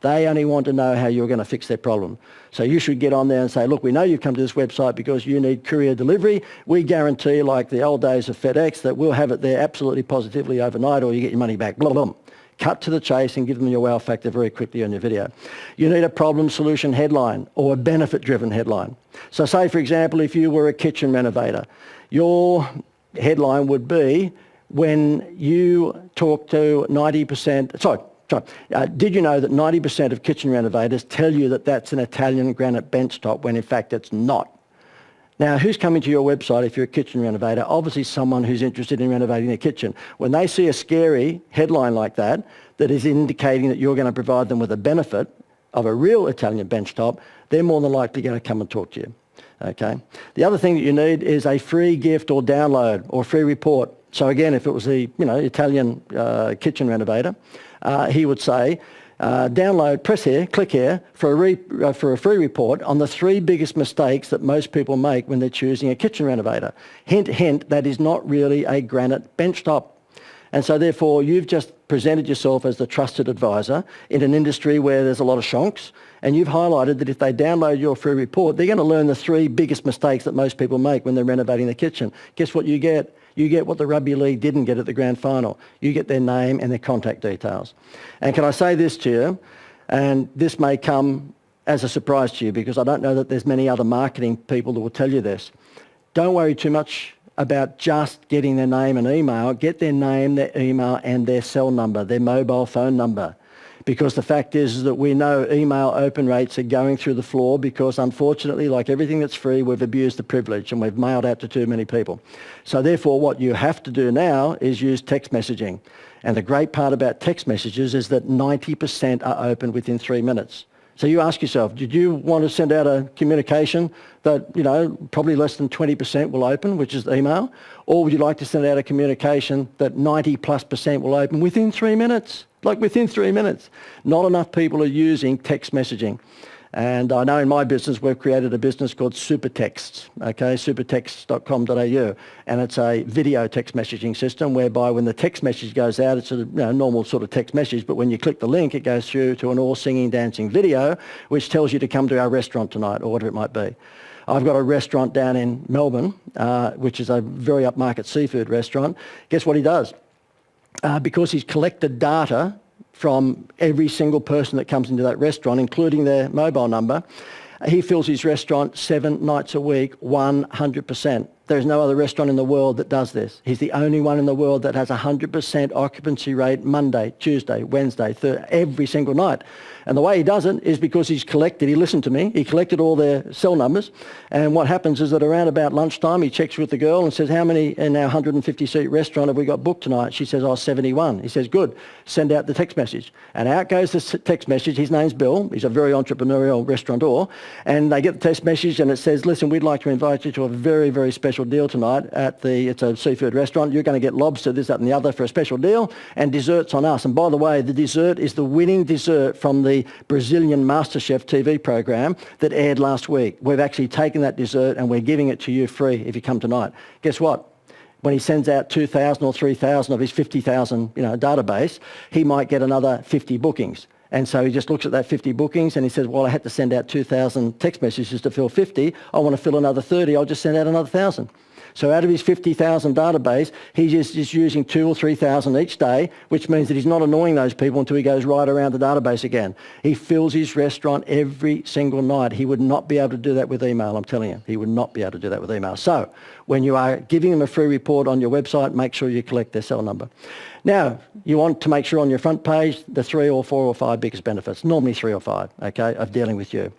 They only want to know how you're going to fix their problem. So you should get on there and say, look, we know you've come to this website because you need courier delivery. We guarantee, like the old days of FedEx, that we'll have it there absolutely positively overnight or you get your money back. Blah, blah, blah. Cut to the chase and give them your wow factor very quickly on your video. You need a problem solution headline or a benefit driven headline. So say, for example, if you were a kitchen renovator, your headline would be, when you talk to 90%, did you know that 90% of kitchen renovators tell you that that's an Italian granite benchtop when in fact it's not? Now, who's coming to your website if you're a kitchen renovator? Obviously someone who's interested in renovating their kitchen. When they see a scary headline like that is indicating that you're going to provide them with a benefit of a real Italian benchtop, they're more than likely going to come and talk to you. Okay. The other thing that you need is a free gift or download or free report. So again, if it was the Italian kitchen renovator, he would say, download, press here, click here for a free report on the 3 biggest mistakes that most people make when they're choosing a kitchen renovator. Hint, hint, that is not really a granite benchtop. And so therefore you've just presented yourself as the trusted advisor in an industry where there's a lot of shonks, and you've highlighted that if they download your free report, they're going to learn the 3 biggest mistakes that most people make when they're renovating their kitchen. Guess what you get? You get what the rugby league didn't get at the grand final. You get their name and their contact details. And can I say this to you, and this may come as a surprise to you because I don't know that there's many other marketing people that will tell you this. Don't worry too much about just getting their name and email. Get their name, their email and their cell number, their mobile phone number. Because the fact is that we know email open rates are going through the floor because unfortunately, like everything that's free, we've abused the privilege and we've mailed out to too many people. So therefore, what you have to do now is use text messaging. And the great part about text messages is that 90% are opened within 3 minutes. So you ask yourself, did you want to send out a communication that, probably less than 20% will open, which is email? Or would you like to send out a communication that 90+% will open within 3 minutes? Like within 3 minutes. Not enough people are using text messaging. And I know in my business, we've created a business called Supertext, okay, supertext.com.au. And it's a video text messaging system whereby when the text message goes out, it's a normal sort of text message, but when you click the link, it goes through to an all singing, dancing video, which tells you to come to our restaurant tonight or whatever it might be. I've got a restaurant down in Melbourne, which is a very upmarket seafood restaurant. Guess what he does? Because he's collected data from every single person that comes into that restaurant, including their mobile number, he fills his restaurant 7 nights a week, 100%. There's no other restaurant in the world that does this. He's the only one in the world that has 100% occupancy rate Monday, Tuesday, Wednesday, Thursday, every single night. And the way he does it is because he listened to me, he collected all their cell numbers, and what happens is that around about lunchtime he checks with the girl and says, how many in our 150-seat restaurant have we got booked tonight? She says, 71. He says, good, send out the text message. And out goes the text message. His name's Bill. He's a very entrepreneurial restaurateur. And they get the text message and it says, listen, we'd like to invite you to a very, very special deal tonight it's a seafood restaurant. You're going to get lobster, this, that and the other for a special deal, and desserts on us. And by the way, the dessert is the winning dessert from the Brazilian MasterChef TV program that aired last week. We've actually taken that dessert and we're giving it to you free if you come tonight. Guess what? when he sends out 2,000 or 3,000 of his 50,000, database, he might get another 50 bookings. And so he just looks at that 50 bookings and he says, well, I had to send out 2,000 text messages to fill 50. I want to fill another 30. I'll just send out another 1,000. So out of his 50,000 database, he's just using 2,000 or 3,000 each day, which means that he's not annoying those people until he goes right around the database again. He fills his restaurant every single night. He would not be able to do that with email, I'm telling you. He would not be able to do that with email. So when you are giving them a free report on your website, make sure you collect their cell number. Now, you want to make sure on your front page, the 3 or 4 or 5 biggest benefits, normally 3 or 5, okay, of dealing with you.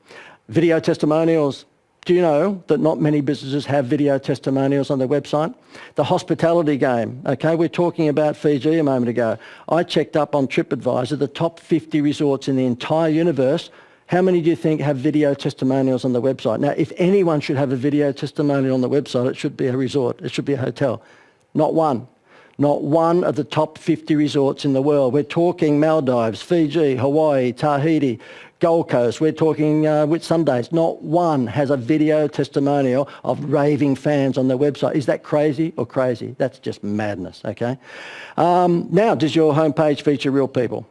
Video testimonials. Do you know that not many businesses have video testimonials on their website? The hospitality game, okay, we're talking about Fiji a moment ago. I checked up on TripAdvisor, the top 50 resorts in the entire universe. How many do you think have video testimonials on the website? Now, if anyone should have a video testimonial on the website, it should be a resort, it should be a hotel. Not one. Not one of the top 50 resorts in the world. We're talking Maldives, Fiji, Hawaii, Tahiti, Gold Coast. We're talking Whitsundays. Not one has a video testimonial of raving fans on their website. Is that crazy or crazy? That's just madness, okay? Now, does your homepage feature real people?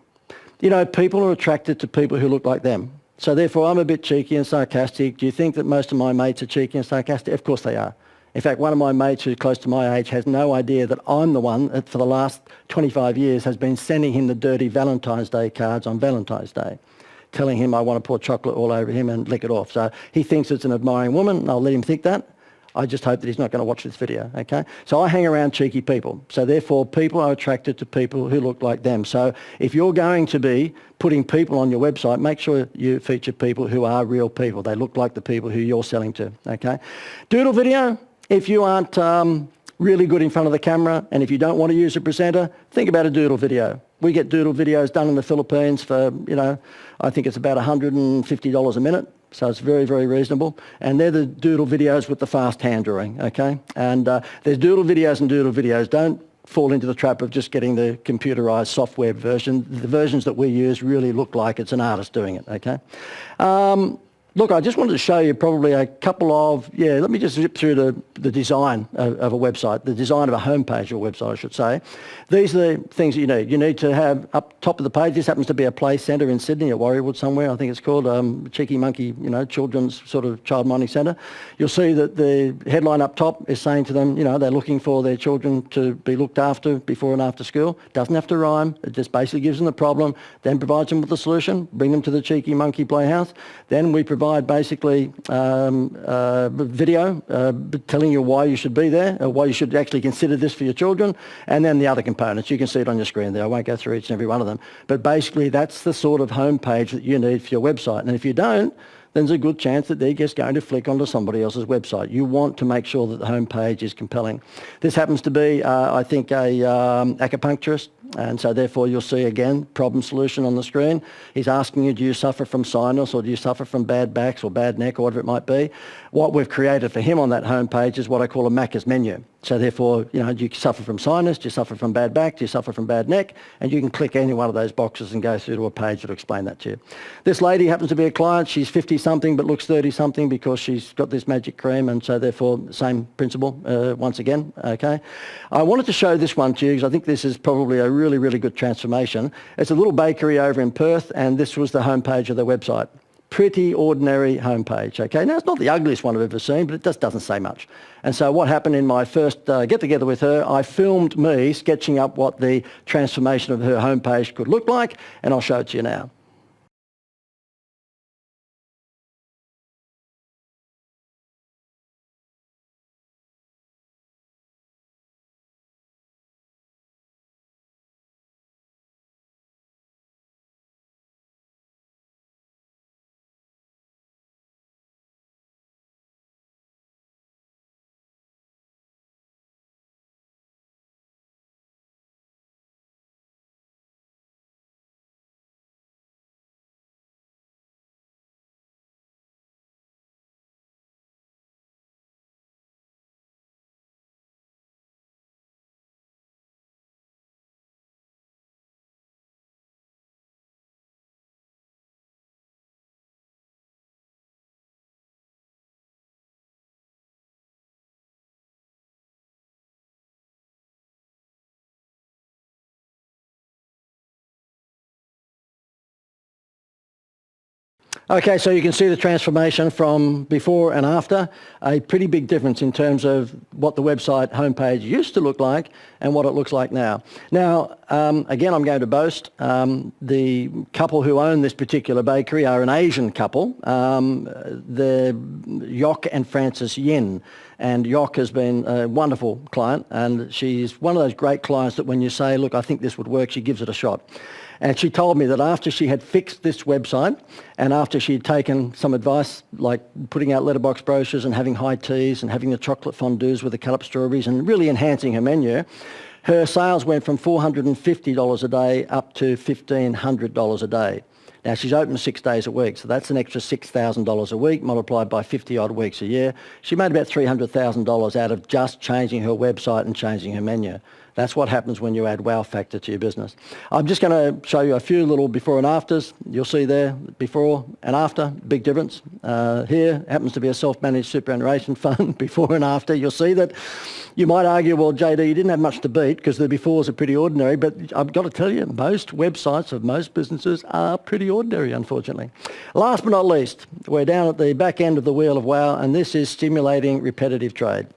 You know, people are attracted to people who look like them. So therefore, I'm a bit cheeky and sarcastic. Do you think that most of my mates are cheeky and sarcastic? Of course they are. In fact, one of my mates who's close to my age has no idea that I'm the one that for the last 25 years has been sending him the dirty Valentine's Day cards on Valentine's Day, telling him I want to pour chocolate all over him and lick it off. So he thinks it's an admiring woman, and I'll let him think that. I just hope that he's not going to watch this video, okay? So I hang around cheeky people. So therefore, people are attracted to people who look like them. So if you're going to be putting people on your website, make sure you feature people who are real people. They look like the people who you're selling to, okay? Doodle video. If you aren't really good in front of the camera and if you don't want to use a presenter, think about a doodle video. We get doodle videos done in the Philippines for, I think it's about $150 a minute. So it's very, very reasonable. And they're the doodle videos with the fast hand drawing, okay? And there's doodle videos and doodle videos. Don't fall into the trap of just getting the computerized software version. The versions that we use really look like it's an artist doing it, okay? Look, I just wanted to show you probably a couple of, let me just zip through the design of a website, the design of a homepage or website, I should say. These are the things that you need. You need to have up top of the page, this happens to be a play centre in Sydney at Warriewood somewhere, I think it's called Cheeky Monkey, children's sort of child minding centre. You'll see that the headline up top is saying to them, they're looking for their children to be looked after before and after school. Doesn't have to rhyme, it just basically gives them the problem, then provides them with the solution, bring them to the Cheeky Monkey Playhouse. Then we provide basically video telling you why you should be there, or why you should actually consider this for your children, and then the other components. You can see it on your screen there. I won't go through each and every one of them. But basically, that's the sort of homepage that you need for your website. And if you don't, then there's a good chance that they're just going to flick onto somebody else's website. You want to make sure that the homepage is compelling. This happens to be, I think, a acupuncturist, and so therefore you'll see again problem solution on the screen. He's asking you, do you suffer from sinus, or do you suffer from bad backs or bad neck, or whatever it might be? What we've created for him on that homepage is what I call a Macca's menu. So therefore, do you suffer from sinus, do you suffer from bad back, do you suffer from bad neck? And you can click any one of those boxes and go through to a page that will explain that to you. This lady happens to be a client. She's 50-something but looks 30-something because she's got this magic cream, and so therefore, same principle once again, okay? I wanted to show this one to you because I think this is probably a really, really good transformation. It's a little bakery over in Perth, and this was the homepage of their website. Pretty ordinary homepage, okay? Now, it's not the ugliest one I've ever seen, but it just doesn't say much. And so what happened in my first get-together with her, I filmed me sketching up what the transformation of her homepage could look like, and I'll show it to you now. Okay, so you can see the transformation from before and after, a pretty big difference in terms of what the website homepage used to look like and what it looks like now. Now, again, I'm going to boast, the couple who own this particular bakery are an Asian couple, the Yok and Francis Yin. And Yok has been a wonderful client, and she's one of those great clients that when you say, look, I think this would work, she gives it a shot. And she told me that after she had fixed this website and after she had taken some advice like putting out letterbox brochures and having high teas and having the chocolate fondues with the cut up strawberries and really enhancing her menu, her sales went from $450 a day up to $1,500 a day. Now, she's open 6 days a week, so that's an extra $6,000 a week multiplied by 50-odd weeks a year. She made about $300,000 out of just changing her website and changing her menu. That's what happens when you add wow factor to your business. I'm just going to show you a few little before and afters. You'll see there, before and after, big difference. Here happens to be a self-managed superannuation fund, before and after. You'll see that you might argue, well, JD, you didn't have much to beat because the befores are pretty ordinary, but I've got to tell you, most websites of most businesses are pretty ordinary, unfortunately. Last but not least, we're down at the back end of the wheel of wow, and this is stimulating repetitive trade.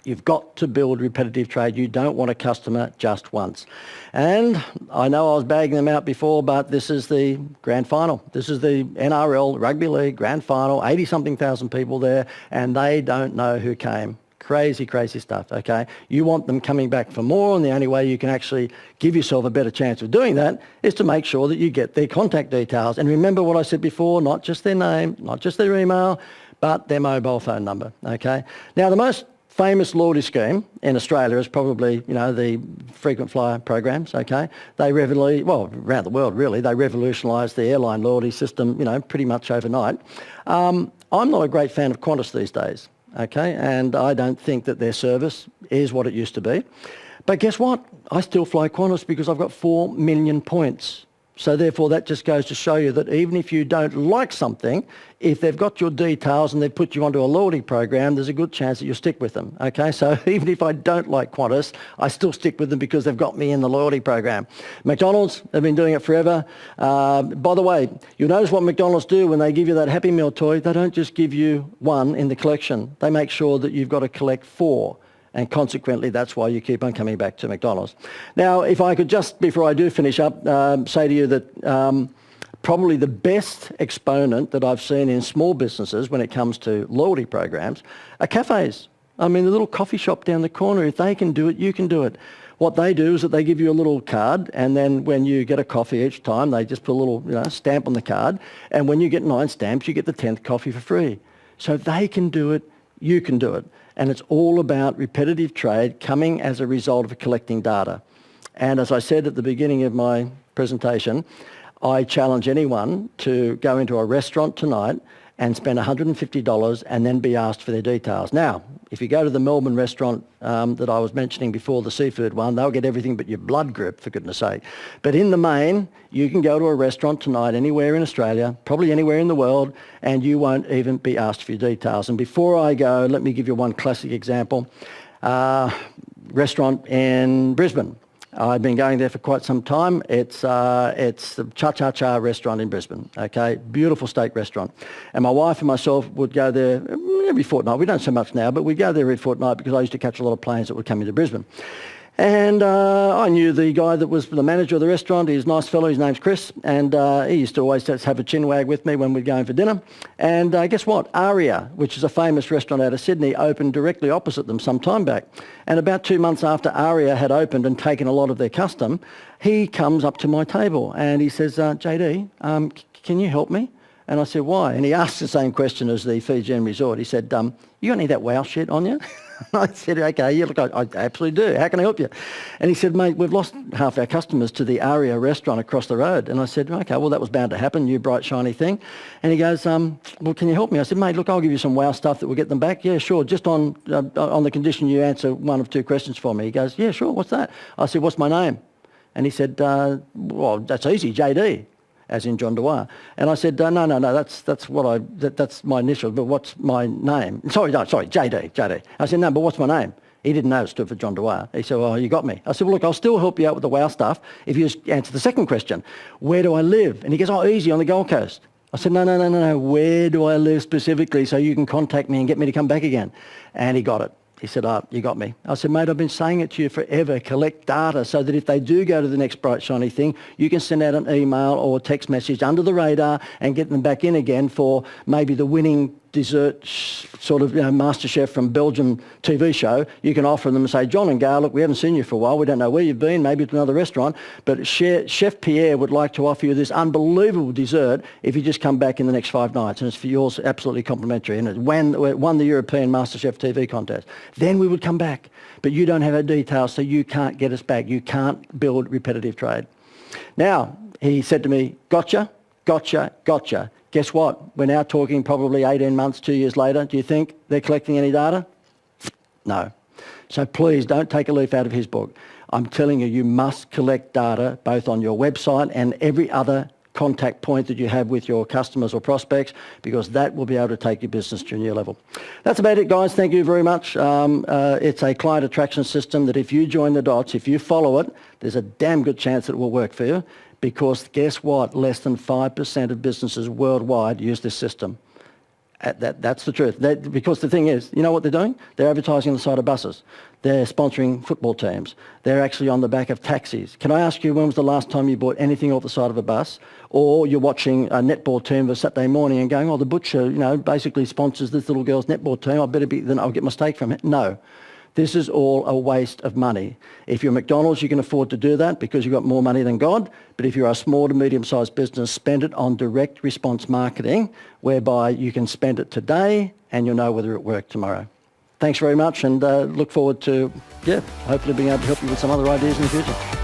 You've got to build repetitive trade. You don't want a customer just once. And I know I was bagging them out before, but this is the grand final. This is the NRL Rugby League grand final, 80-something thousand people there, and they don't know who came. Crazy, crazy stuff, okay? You want them coming back for more, and the only way you can actually give yourself a better chance of doing that is to make sure that you get their contact details. And remember what I said before, not just their name, not just their email, but their mobile phone number, okay? Now, the most famous loyalty scheme in Australia is probably, you know, the frequent flyer programs, okay? They around the world really, they revolutionised the airline loyalty system, you know, pretty much overnight. I'm not a great fan of Qantas these days, okay? And I don't think that their service is what it used to be. But guess what? I still fly Qantas because I've got 4 million points. So therefore, that just goes to show you that even if you don't like something, if they've got your details and they've put you onto a loyalty program, there's a good chance that you'll stick with them, okay? So even if I don't like Qantas, I still stick with them because they've got me in the loyalty program. McDonald's, they've been doing it forever. By the way, you'll notice what McDonald's do when they give you that Happy Meal toy. They don't just give you one in the collection. They make sure that you've got to collect 4. And consequently, that's why you keep on coming back to McDonald's. Now, if I could just, before I do finish up, say to you that probably the best exponent that I've seen in small businesses when it comes to loyalty programs are cafes. I mean, the little coffee shop down the corner, if they can do it, you can do it. What they do is that they give you a little card, and then when you get a coffee each time, they just put a little stamp on the card, and when you get 9 stamps, you get the 10th coffee for free. So if they can do it, you can do it. And it's all about repetitive trade coming as a result of collecting data. And as I said at the beginning of my presentation, I challenge anyone to go into a restaurant tonight and spend $150 and then be asked for their details. Now, if you go to the Melbourne restaurant that I was mentioning before, the seafood one, they'll get everything but your blood group, for goodness sake. But in the main, you can go to a restaurant tonight anywhere in Australia, probably anywhere in the world, and you won't even be asked for your details. And before I go, let me give you one classic example. Restaurant in Brisbane. I've been going there for quite some time. It's the Cha-Cha-Cha restaurant in Brisbane, okay? Beautiful steak restaurant. And my wife and myself would go there every fortnight. We don't so much now, but we'd go there every fortnight because I used to catch a lot of planes that would come into Brisbane. And I knew the guy that was the manager of the restaurant. He's a nice fellow. His name's Chris. And he used to always just have a chin wag with me when we'd go in for dinner. And guess what? Aria, which is a famous restaurant out of Sydney, opened directly opposite them some time back. And about 2 months after Aria had opened and taken a lot of their custom, he comes up to my table and he says, JD, can you help me? And I said, why? And he asked the same question as the Fijian resort. He said, you got any of that wow shit on you? I said, okay, yeah, look, I absolutely do. How can I help you? And he said, mate, we've lost half our customers to the Aria restaurant across the road. And I said, okay, well, that was bound to happen, you bright, shiny thing. And he goes, well, can you help me? I said, mate, look, I'll give you some wow stuff that will get them back. Yeah, sure, just on the condition you answer 1 of 2 questions for me. He goes, yeah, sure, what's that? I said, what's my name? And he said, well, that's easy, JD. As in John Dewar. And I said, no, that's my initial, but what's my name? Sorry, JD. I said, no, but what's my name? He didn't know it stood for John Dewar. He said, well, you got me. I said, well, look, I'll still help you out with the wow stuff if you just answer the second question. Where do I live? And he goes, oh, easy, on the Gold Coast. I said, no. Where do I live specifically so you can contact me and get me to come back again? And he got it. He said, you got me. I said, mate, I've been saying it to you forever. Collect data so that if they do go to the next bright, shiny thing, you can send out an email or a text message under the radar and get them back in again for maybe the winning dessert sort of, MasterChef from Belgium TV show. You can offer them and say, John and Gail, look, we haven't seen you for a while. We don't know where you've been, maybe to another restaurant, but Chef Pierre would like to offer you this unbelievable dessert if you just come back in the next 5 nights. And it's for yours, absolutely complimentary. And it won the European MasterChef TV contest. Then we would come back. But you don't have our details, so you can't get us back. You can't build repetitive trade. Now, he said to me, gotcha. Guess what? We're now talking probably 18 months, 2 years later. Do you think they're collecting any data? No. So please don't take a leaf out of his book. I'm telling you, you must collect data both on your website and every other contact point that you have with your customers or prospects, because that will be able to take your business to a new level. That's about it, guys. Thank you very much. It's a client attraction system that if you join the dots, if you follow it, there's a damn good chance that it will work for you. Because guess what? Less than 5% of businesses worldwide use this system. That's the truth. Because the thing is, you know what they're doing? They're advertising on the side of buses. They're sponsoring football teams. They're actually on the back of taxis. Can I ask you, when was the last time you bought anything off the side of a bus? Or you're watching a netball team for Saturday morning and going, the butcher, basically sponsors this little girl's netball team. Then I'll get my steak from it. No. This is all a waste of money. If you're McDonald's, you can afford to do that because you've got more money than God. But if you're a small to medium-sized business, spend it on direct response marketing, whereby you can spend it today and you'll know whether it worked tomorrow. Thanks very much, and look forward to, hopefully being able to help you with some other ideas in the future.